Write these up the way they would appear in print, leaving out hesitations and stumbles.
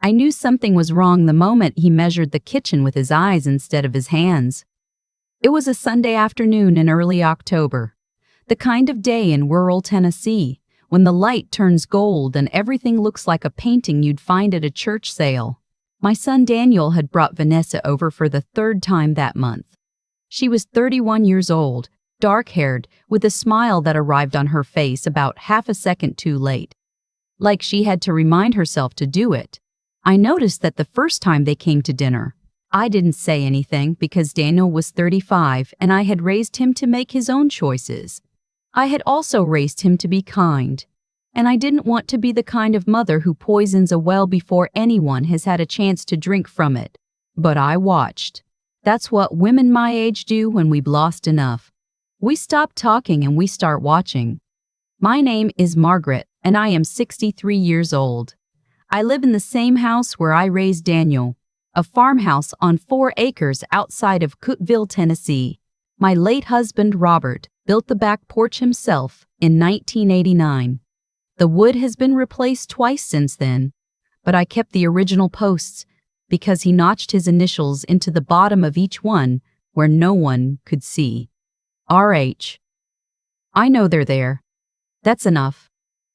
I knew something was wrong the moment he measured the kitchen with his eyes instead of his hands. It was a Sunday afternoon in early October, the kind of day in rural Tennessee when the light turns gold and everything looks like a painting you'd find at a church sale. My son Daniel had brought Vanessa over for the third time that month. She was 31 years old, dark-haired, with a smile that arrived on her face about half a second too late. Like she had to remind herself to do it. I noticed that the first time they came to dinner, I didn't say anything because Daniel was 35 and I had raised him to make his own choices. I had also raised him to be kind, and I didn't want to be the kind of mother who poisons a well before anyone has had a chance to drink from it. But I watched. That's what women my age do when we've lost enough. We stop talking and we start watching. My name is Margaret, and I am 63 years old. I live in the same house where I raised Daniel, a farmhouse on 4 acres outside of Cookeville, Tennessee. My late husband, Robert, built the back porch himself in 1989. The wood has been replaced twice since then, but I kept the original posts because he notched his initials into the bottom of each one where no one could see. R.H. I know they're there. That's enough.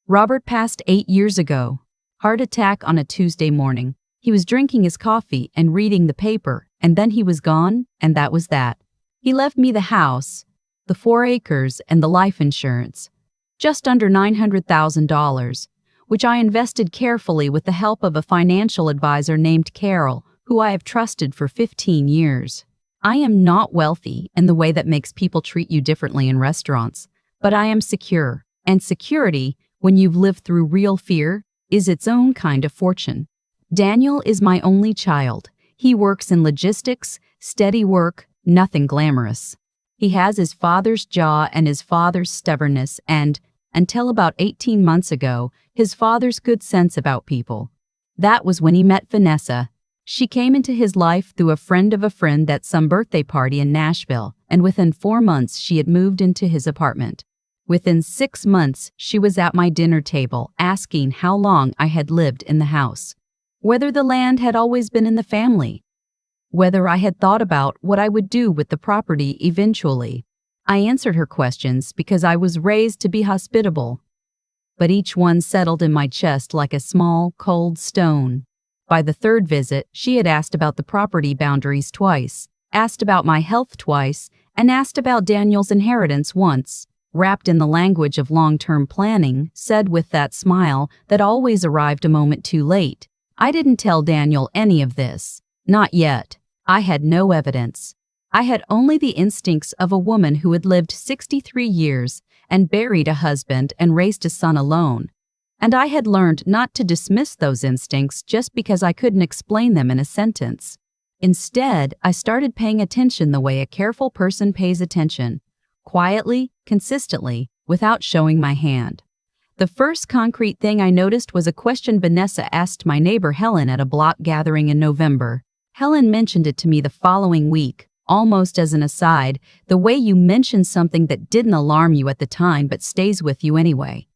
Robert passed 8 years ago. Heart attack on a Tuesday morning. He was drinking his coffee and reading the paper, and then he was gone, and that was that. He left me the house, the 4 acres, and the life insurance. Just under $900,000, which I invested carefully with the help of a financial advisor named Carol, who I have trusted for 15 years. I am not wealthy in the way that makes people treat you differently in restaurants, but I am secure, and security, when you've lived through real fear, is its own kind of fortune. Daniel is my only child. He works in logistics, steady work, nothing glamorous. He has his father's jaw and his father's stubbornness and, until about 18 months ago, his father's good sense about people. That was when he met Vanessa. She came into his life through a friend of a friend at some birthday party in Nashville, and within 4 months she had moved into his apartment. Within 6 months, she was at my dinner table asking how long I had lived in the house, whether the land had always been in the family, whether I had thought about what I would do with the property eventually. I answered her questions because I was raised to be hospitable, but each one settled in my chest like a small, cold stone. By the 3rd visit, she had asked about the property boundaries twice, asked about my health twice, and asked about Daniel's inheritance once. Wrapped in the language of long-term planning, said with that smile that always arrived a moment too late. I didn't tell Daniel any of this. Not yet. I had no evidence. I had only the instincts of a woman who had lived 63 years and buried a husband and raised a son alone. And I had learned not to dismiss those instincts just because I couldn't explain them in a sentence. Instead, I started paying attention the way a careful person pays attention. Quietly, consistently, without showing my hand. The first concrete thing I noticed was a question Vanessa asked my neighbor Helen at a block gathering in November. Helen mentioned it to me the following week, almost as an aside, the way you mention something that didn't alarm you at the time but stays with you anyway.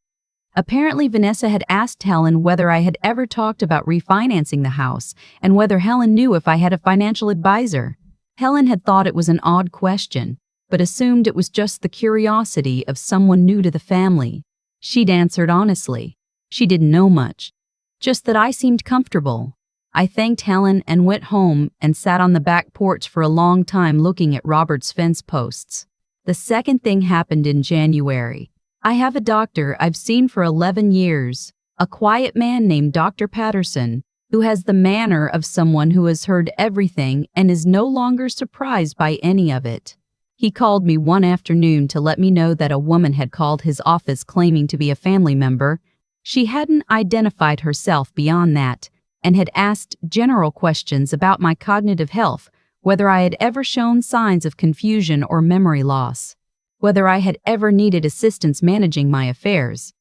Apparently, Vanessa had asked Helen whether I had ever talked about refinancing the house and whether Helen knew if I had a financial advisor. Helen had thought it was an odd question, but assumed it was just the curiosity of someone new to the family. She'd answered honestly. She didn't know much, just that I seemed comfortable. I thanked Helen and went home and sat on the back porch for a long time looking at Robert's fence posts. The second thing happened in January. I have a doctor I've seen for 11 years, a quiet man named Dr. Patterson, who has the manner of someone who has heard everything and is no longer surprised by any of it. He called me one afternoon to let me know that a woman had called his office claiming to be a family member. She hadn't identified herself beyond that and had asked general questions about my cognitive health, whether I had ever shown signs of confusion or memory loss, whether I had ever needed assistance managing my affairs.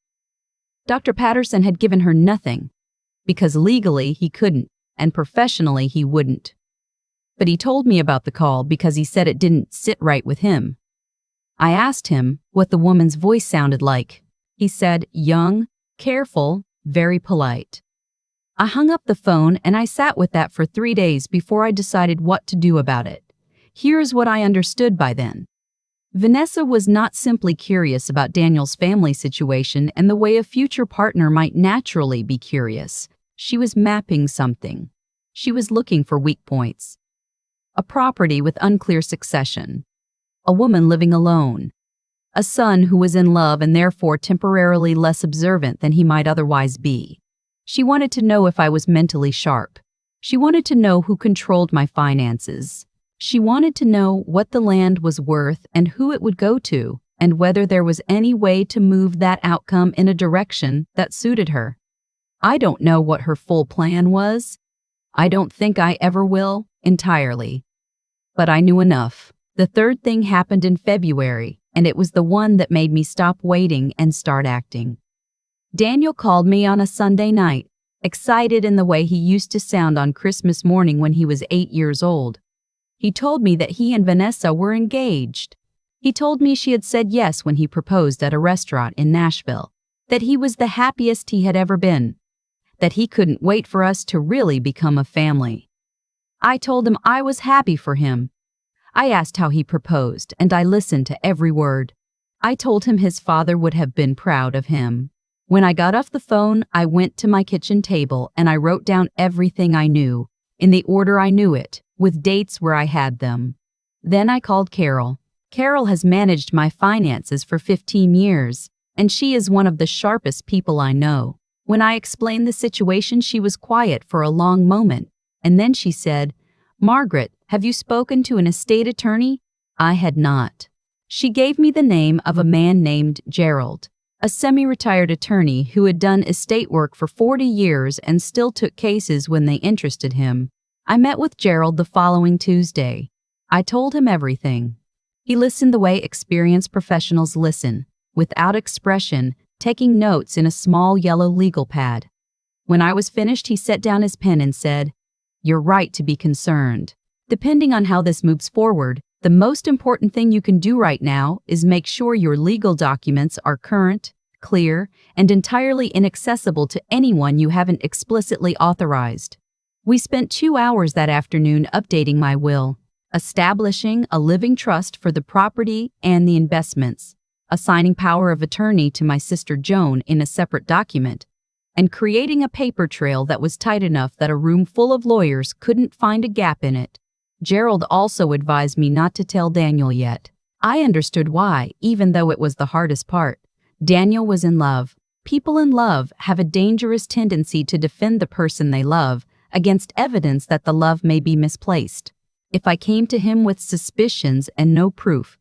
Dr. Patterson had given her nothing, because legally he couldn't and professionally he wouldn't. But he told me about the call because he said it didn't sit right with him. I asked him what the woman's voice sounded like. He said, young, careful, very polite. I hung up the phone and I sat with that for 3 days before I decided what to do about it. Here's what I understood by then. Vanessa was not simply curious about Daniel's family situation and the way a future partner might naturally be curious. She was mapping something. She was looking for weak points. A property with unclear succession. A woman living alone. A son who was in love and therefore temporarily less observant than he might otherwise be. She wanted to know if I was mentally sharp. She wanted to know who controlled my finances. She wanted to know what the land was worth and who it would go to, and whether there was any way to move that outcome in a direction that suited her. I don't know what her full plan was. I don't think I ever will, entirely. But I knew enough. The third thing happened in February, and it was the one that made me stop waiting and start acting. Daniel called me on a Sunday night, excited in the way he used to sound on Christmas morning when he was 8 years old. He told me that he and Vanessa were engaged. He told me she had said yes when he proposed at a restaurant in Nashville, that he was the happiest he had ever been, that he couldn't wait for us to really become a family. I told him I was happy for him. I asked how he proposed, and I listened to every word. I told him his father would have been proud of him. When I got off the phone, I went to my kitchen table and I wrote down everything I knew, in the order I knew it, with dates where I had them. Then I called Carol. Carol has managed my finances for 15 years, and she is one of the sharpest people I know. When I explained the situation, she was quiet for a long moment, and then she said, "Margaret, have you spoken to an estate attorney?" I had not. She gave me the name of a man named Gerald, a semi-retired attorney who had done estate work for 40 years and still took cases when they interested him. I met with Gerald the following Tuesday. I told him everything. He listened the way experienced professionals listen, without expression, taking notes in a small yellow legal pad. When I was finished, he set down his pen and said, "You're right to be concerned. Depending on how this moves forward, the most important thing you can do right now is make sure your legal documents are current, clear, and entirely inaccessible to anyone you haven't explicitly authorized." We spent 2 hours that afternoon updating my will, establishing a living trust for the property and the investments, assigning power of attorney to my sister Joan in a separate document, and creating a paper trail that was tight enough that a room full of lawyers couldn't find a gap in it. Gerald also advised me not to tell Daniel yet. I understood why, even though it was the hardest part. Daniel was in love. People in love have a dangerous tendency to defend the person they love against evidence that the love may be misplaced. If I came to him with suspicions and no proof,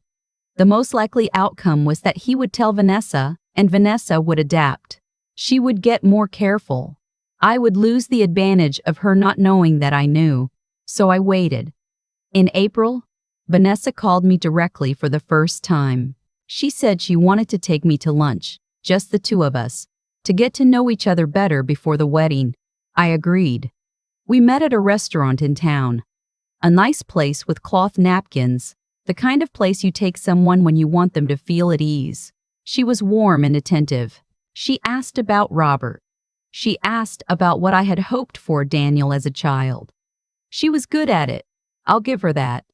the most likely outcome was that he would tell Vanessa, and Vanessa would adapt. She would get more careful. I would lose the advantage of her not knowing that I knew. So I waited. In April, Vanessa called me directly for the first time. She said she wanted to take me to lunch, just the two of us, to get to know each other better before the wedding. I agreed. We met at a restaurant in town. A nice place with cloth napkins, the kind of place you take someone when you want them to feel at ease. She was warm and attentive. She asked about Robert. She asked about what I had hoped for Daniel as a child. She was good at it. I'll give her that.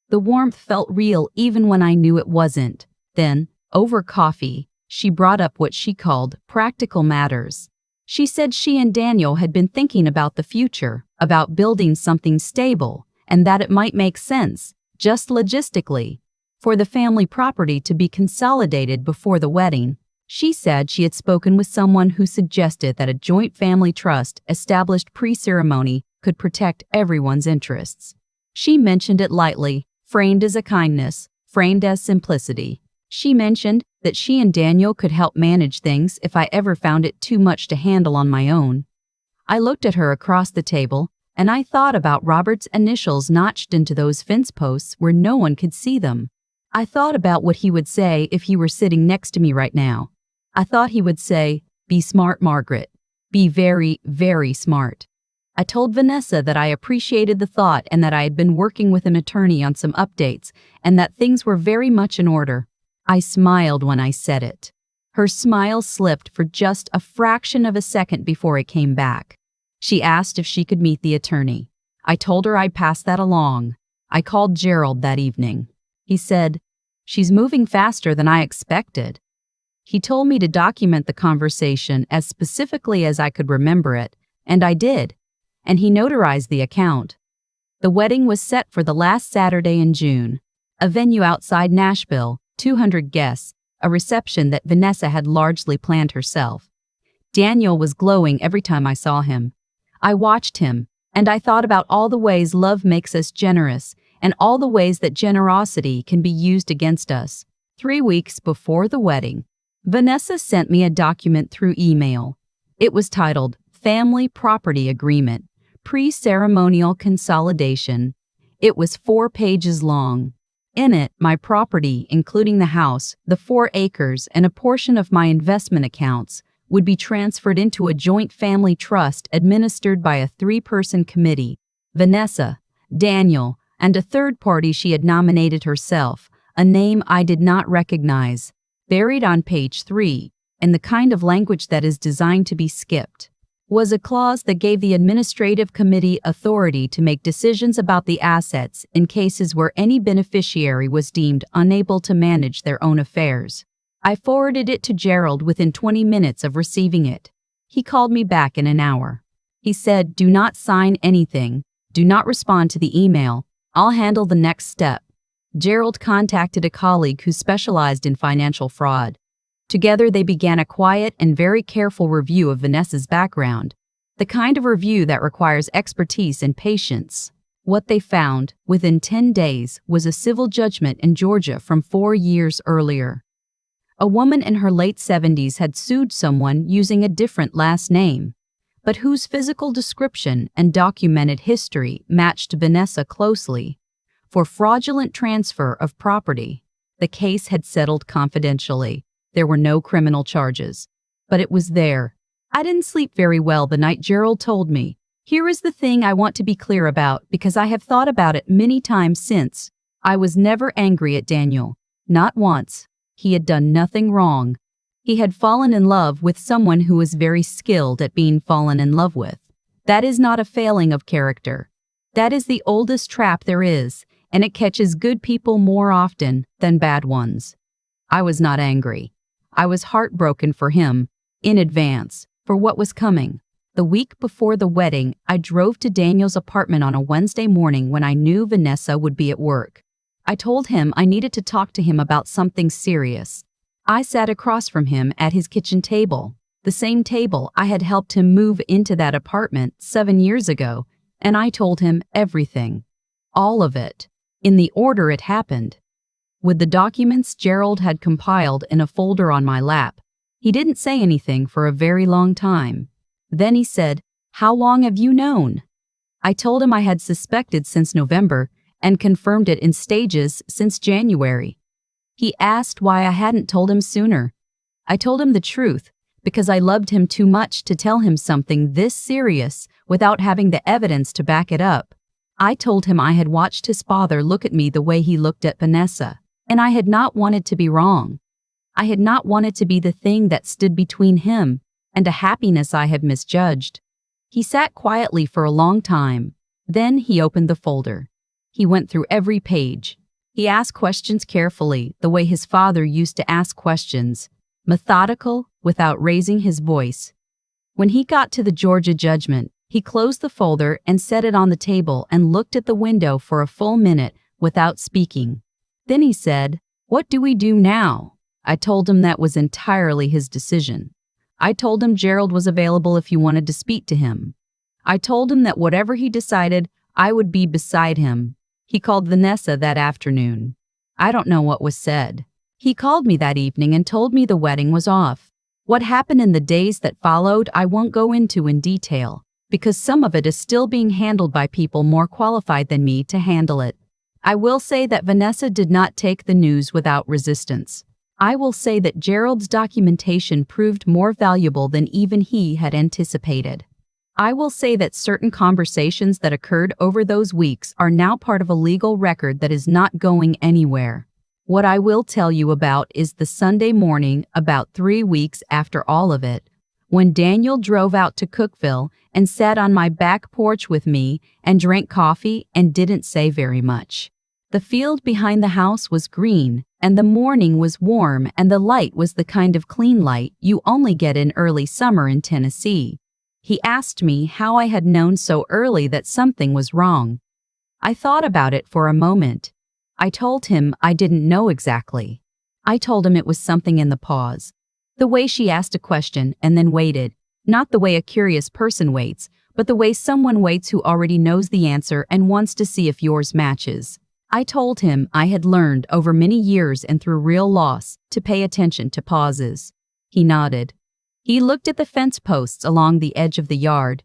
The warmth felt real even when I knew it wasn't. Then, over coffee, she brought up what she called practical matters. She said she and Daniel had been thinking about the future, about building something stable, and that it might make sense, just logistically, for the family property to be consolidated before the wedding. She said she had spoken with someone who suggested that a joint family trust established pre-ceremony could protect everyone's interests. She mentioned it lightly, framed as a kindness, framed as simplicity. She mentioned that she and Daniel could help manage things if I ever found it too much to handle on my own. I looked at her across the table, and I thought about Robert's initials notched into those fence posts where no one could see them. I thought about what he would say if he were sitting next to me right now. I thought he would say, "Be smart, Margaret. Be very, very smart." I told Vanessa that I appreciated the thought and that I had been working with an attorney on some updates and that things were very much in order. I smiled when I said it. Her smile slipped for just a fraction of a second before it came back. She asked if she could meet the attorney. I told her I'd pass that along. I called Gerald that evening. He said, "She's moving faster than I expected." He told me to document the conversation as specifically as I could remember it, and I did, and he notarized the account. The wedding was set for the last Saturday in June, a venue outside Nashville, 200 guests, a reception that Vanessa had largely planned herself. Daniel was glowing every time I saw him. I watched him, and I thought about all the ways love makes us generous and all the ways that generosity can be used against us. 3 weeks before the wedding, Vanessa sent me a document through email. It was titled Family Property Agreement, Pre-Ceremonial Consolidation. It was 4 pages long. In it, my property, including the house, the 4 acres, and a portion of my investment accounts, would be transferred into a joint family trust administered by a 3-person committee: Vanessa, Daniel, and a third party she had nominated herself, a name I did not recognize. Buried on page 3, in the kind of language that is designed to be skipped, was a clause that gave the administrative committee authority to make decisions about the assets in cases where any beneficiary was deemed unable to manage their own affairs. I forwarded it to Gerald within 20 minutes of receiving it. He called me back in an hour. He said, "Do not sign anything. Do not respond to the email. I'll handle the next step." Gerald contacted a colleague who specialized in financial fraud. Together they began a quiet and very careful review of Vanessa's background, the kind of review that requires expertise and patience. What they found, within 10 days, was a civil judgment in Georgia from 4 years earlier. A woman in her late 70s had sued someone using a different last name, but whose physical description and documented history matched Vanessa closely, for fraudulent transfer of property. The case had settled confidentially. There were no criminal charges, but it was there. I didn't sleep very well the night Gerald told me, "Here is the thing I want to be clear about because I have thought about it many times since. I was never angry at Daniel. Not once. He had done nothing wrong. He had fallen in love with someone who was very skilled at being fallen in love with. That is not a failing of character. That is the oldest trap there is, and it catches good people more often than bad ones." I was not angry. I was heartbroken for him, in advance, for what was coming. The week before the wedding, I drove to Daniel's apartment on a Wednesday morning when I knew Vanessa would be at work. I told him I needed to talk to him about something serious. I sat across from him at his kitchen table, the same table I had helped him move into that apartment 7 years ago, and I told him everything. All of it, in the order it happened. With the documents Gerald had compiled in a folder on my lap, he didn't say anything for a very long time. Then he said, "How long have you known?" I told him I had suspected since November and confirmed it in stages since January. He asked why I hadn't told him sooner. I told him the truth, because I loved him too much to tell him something this serious without having the evidence to back it up. I told him I had watched his father look at me the way he looked at Vanessa, and I had not wanted to be wrong. I had not wanted to be the thing that stood between him and a happiness I had misjudged. He sat quietly for a long time. Then he opened the folder. He went through every page. He asked questions carefully, the way his father used to ask questions, methodical, without raising his voice. When he got to the Georgia judgment, he closed the folder and set it on the table and looked at the window for a full minute without speaking. Then he said, "What do we do now?" I told him that was entirely his decision. I told him Gerald was available if he wanted to speak to him. I told him that whatever he decided, I would be beside him. He called Vanessa that afternoon. I don't know what was said. He called me that evening and told me the wedding was off. What happened in the days that followed I won't go into in detail, because some of it is still being handled by people more qualified than me to handle it. I will say that Vanessa did not take the news without resistance. I will say that Gerald's documentation proved more valuable than even he had anticipated. I will say that certain conversations that occurred over those weeks are now part of a legal record that is not going anywhere. What I will tell you about is the Sunday morning, about 3 weeks after all of it, when Daniel drove out to Cookville and sat on my back porch with me and drank coffee and didn't say very much. The field behind the house was green, and the morning was warm, and the light was the kind of clean light you only get in early summer in Tennessee. He asked me how I had known so early that something was wrong. I thought about it for a moment. I told him I didn't know exactly. I told him it was something in the pause. The way she asked a question and then waited, not the way a curious person waits, but the way someone waits who already knows the answer and wants to see if yours matches. I told him I had learned over many years and through real loss to pay attention to pauses. He nodded. He looked at the fence posts along the edge of the yard.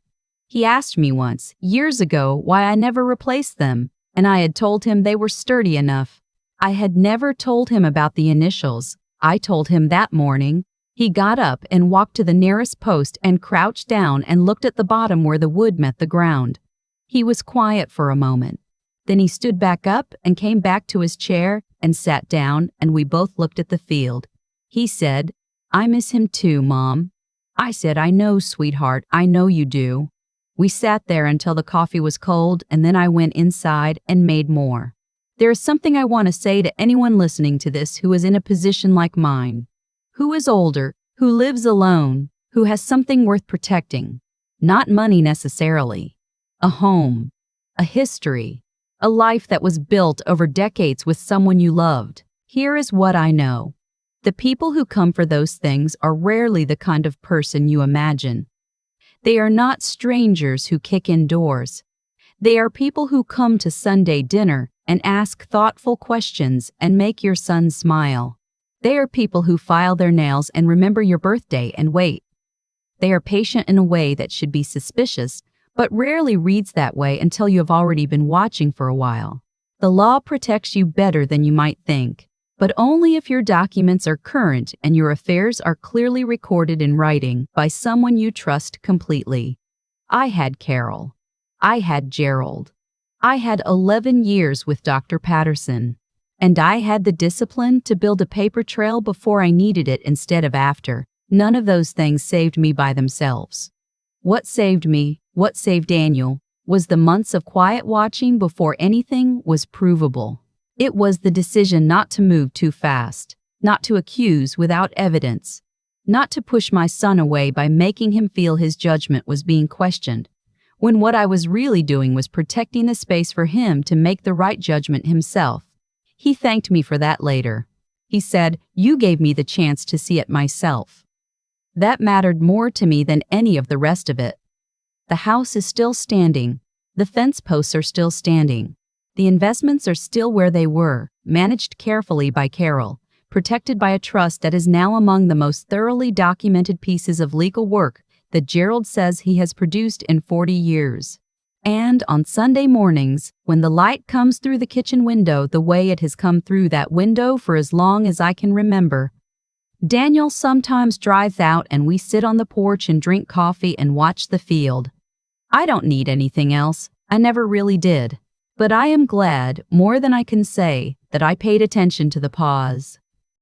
He asked me once, years ago, why I never replaced them, and I had told him they were sturdy enough. I had never told him about the initials. I told him that morning. He got up and walked to the nearest post and crouched down and looked at the bottom where the wood met the ground. He was quiet for a moment. Then he stood back up and came back to his chair and sat down, and we both looked at the field. He said, "I miss him too, Mom." I said, "I know, sweetheart, I know you do." We sat there until the coffee was cold, and then I went inside and made more. There is something I want to say to anyone listening to this who is in a position like mine, who is older, who lives alone, who has something worth protecting. Not money necessarily. A home, a history, a life that was built over decades with someone you loved. Here is what I know. The people who come for those things are rarely the kind of person you imagine. They are not strangers who kick in doors. They are people who come to Sunday dinner and ask thoughtful questions and make your son smile. They are people who file their nails and remember your birthday and wait. They are patient in a way that should be suspicious, but rarely reads that way until you have already been watching for a while. The law protects you better than you might think, but only if your documents are current and your affairs are clearly recorded in writing by someone you trust completely. I had Carol. I had Gerald. I had 11 years with Dr. Patterson. And I had the discipline to build a paper trail before I needed it instead of after. None of those things saved me by themselves. What saved me, what saved Daniel, was the months of quiet watching before anything was provable. It was the decision not to move too fast, not to accuse without evidence, not to push my son away by making him feel his judgment was being questioned, when what I was really doing was protecting the space for him to make the right judgment himself. He thanked me for that later. He said, "You gave me the chance to see it myself." That mattered more to me than any of the rest of it. The house is still standing. The fence posts are still standing. The investments are still where they were, managed carefully by Carol, protected by a trust that is now among the most thoroughly documented pieces of legal work that Gerald says he has produced in 40 years. And on Sunday mornings, when the light comes through the kitchen window the way it has come through that window for as long as I can remember, Daniel sometimes drives out and we sit on the porch and drink coffee and watch the field. I don't need anything else. I never really did. But I am glad, more than I can say, that I paid attention to the pause.